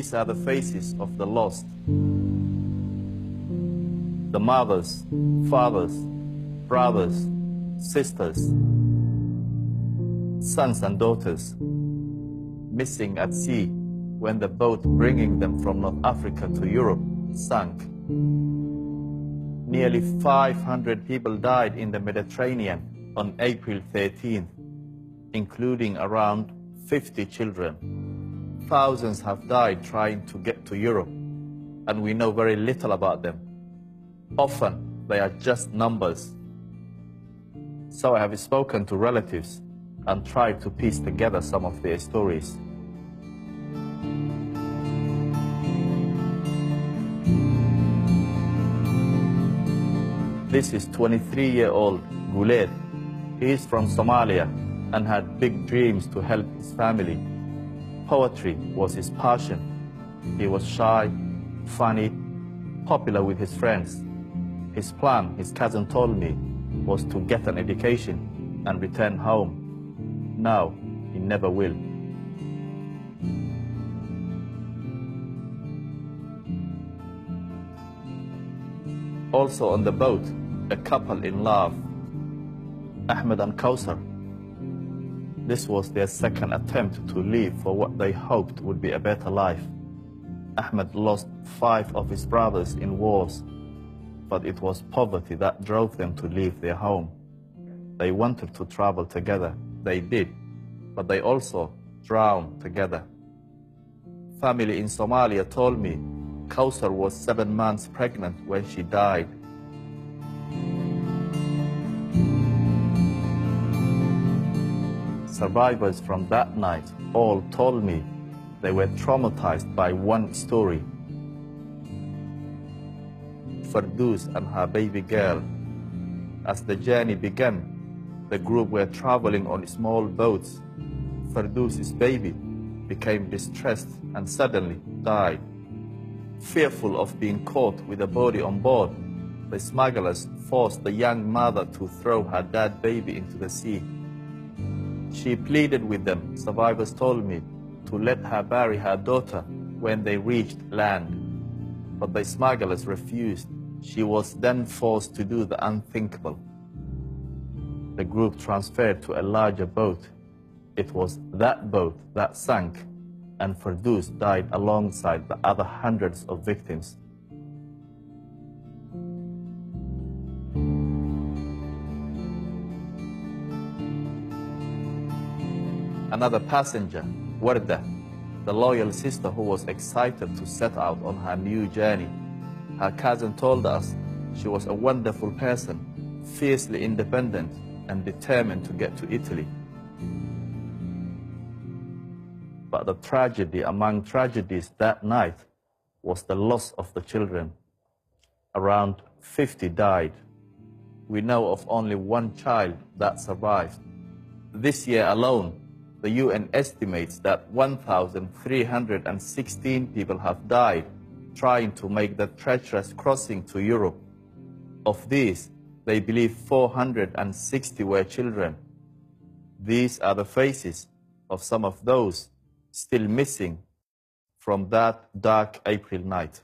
These are the faces of the lost. The mothers, fathers, brothers, sisters, sons and daughters, missing at sea when the boat bringing them from North Africa to Europe sank. Nearly 500 people died in the Mediterranean on April 13th, including around 50 children. Thousands have died trying to get to Europe, and we know very little about them. Often, they are just numbers. So I have spoken to relatives and tried to piece together some of their stories. This is 23-year-old Guled. He is from Somalia and had big dreams to help his family. Poetry was his passion. He was shy, funny, popular with his friends. His plan, his cousin told me, was to get an education and return home. Now, he never will. Also on the boat, a couple in love, Ahmed and Kausar. This was their second attempt to leave for what they hoped would be a better life. Ahmed lost 5 of his brothers in wars, but it was poverty that drove them to leave their home. They wanted to travel together. They did, but they also drowned together. Family in Somalia told me Kausar was 7 months pregnant when she died. Survivors from that night all told me they were traumatized by one story. Fardous and her baby girl. As the journey began, the group were traveling on small boats. Fardous's baby became distressed and suddenly died. Fearful of being caught with the body on board, the smugglers forced the young mother to throw her dead baby into the sea. She pleaded with them, survivors told me, to let her bury her daughter when they reached land. But the smugglers refused. She was then forced to do the unthinkable. The group transferred to a larger boat. It was that boat that sank, and Fardous died alongside the other hundreds of victims. Another passenger, Wadata, the loyal sister who was excited to set out on her new journey. Her cousin told us she was a wonderful person, fiercely independent and determined to get to Italy. But the tragedy among tragedies that night was the loss of the children. Around 50 died. We know of only one child that survived. This year alone, the UN estimates that 1,316 people have died trying to make the treacherous crossing to Europe. Of these, they believe 460 were children. These are the faces of some of those still missing from that dark April night.